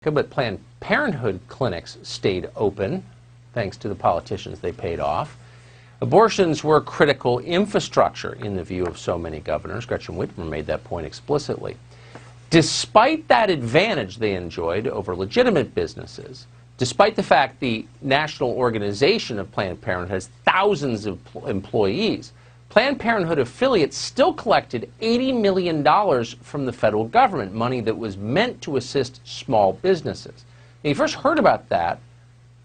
But Planned Parenthood clinics stayed open, thanks to the politicians they paid off. Abortions were critical infrastructure in the view of so many governors. Gretchen Whitmer made that point explicitly. Despite that advantage they enjoyed over legitimate businesses, despite the fact the national organization of Planned Parenthood has thousands of employees, Planned Parenthood affiliates still collected $80 million from the federal government, money that was meant to assist small businesses. And you first heard about that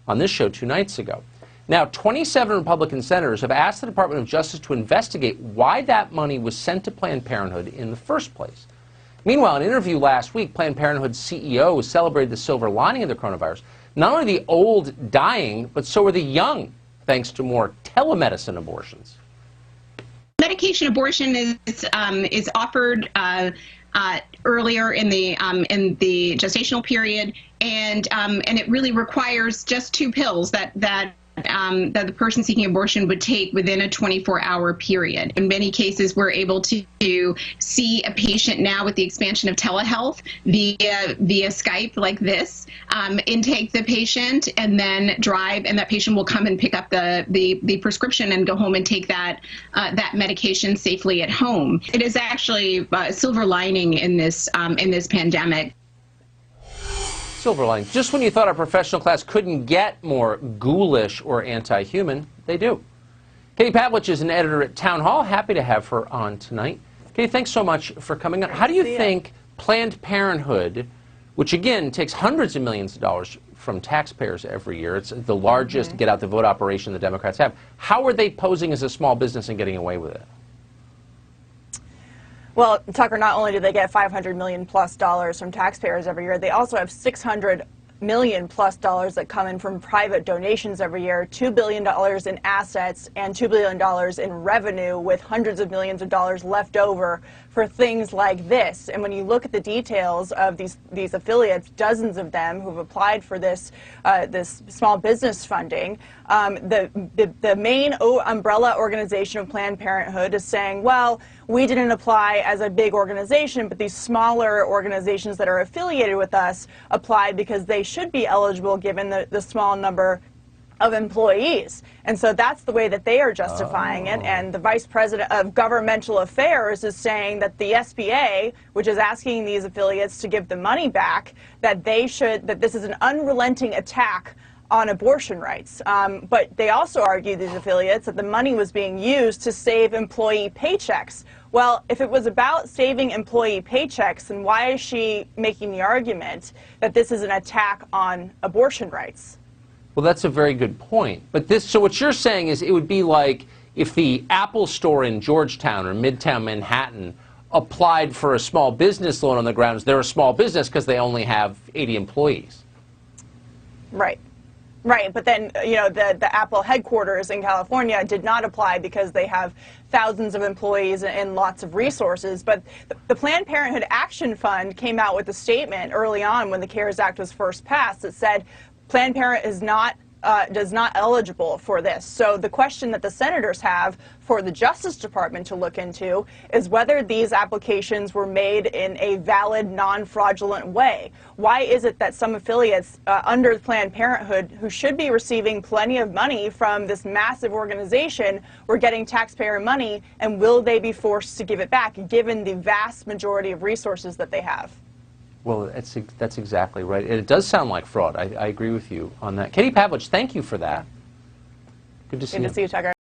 on this show 2 nights ago. Now, 27 Republican senators have asked the Department of Justice to investigate why that money was sent to Planned Parenthood in the first place. Meanwhile, in an interview last week, Planned Parenthood's CEO celebrated the silver lining of the coronavirus. Not only the old dying, but so are the young, thanks to more telemedicine abortions. Medication abortion is offered earlier in the gestational period, and it really requires just 2 pills that the person seeking abortion would take within a 24-hour period. In many cases, we're able to see a patient now with the expansion of telehealth via Skype like this, intake the patient and then drive, and that patient will come and pick up the prescription and go home and take that medication safely at home. It is actually a silver lining in this pandemic. Silver lining. Just when you thought our professional class couldn't get more ghoulish or anti-human, they do. Katie Pavlich is an editor at Town Hall. Happy to have her on tonight. Katie, thanks so much for coming on. How do you think Planned Parenthood, which again takes hundreds of millions of dollars from taxpayers every year, it's the largest get out the vote operation the Democrats have, how are they posing as a small business and getting away with it? Well, Tucker, not only do they get $500 million plus from taxpayers every year, they also have $600 million plus that come in from private donations every year, $2 billion in assets and $2 billion in revenue, with hundreds of millions of dollars left over for things like this. And when you look at the details of these affiliates, dozens of them who've applied for this small business funding, the main umbrella organization of Planned Parenthood is saying, well, we didn't apply as a big organization, but these smaller organizations that are affiliated with us applied because they should be eligible given the small number of employees. And so that's the way that they are justifying it. And the Vice President of Governmental Affairs is saying that the SBA, which is asking these affiliates to give the money back, that this is an unrelenting attack on abortion rights. But they also argue, these affiliates, that the money was being used to save employee paychecks. Well, if it was about saving employee paychecks, then why is she making the argument that this is an attack on abortion rights? Well, that's a very good point. But so what you're saying is it would be like if the Apple store in Georgetown or Midtown Manhattan applied for a small business loan on the grounds they're a small business because they only have 80 employees. Right. Right, but then, you know, the Apple headquarters in California did not apply because they have thousands of employees and lots of resources. But the Planned Parenthood Action Fund came out with a statement early on when the CARES Act was first passed that said Planned Parenthood is not eligible for this. So the question that the senators have for the Justice Department to look into is whether these applications were made in a valid, non-fraudulent way. Why is it that some affiliates under Planned Parenthood, who should be receiving plenty of money from this massive organization, were getting taxpayer money, and will they be forced to give it back, given the vast majority of resources that they have? Well, that's exactly right. And it does sound like fraud. I agree with you on that. Katie Pavlich, thank you for that. Good to see you. Good to see you, Tucker.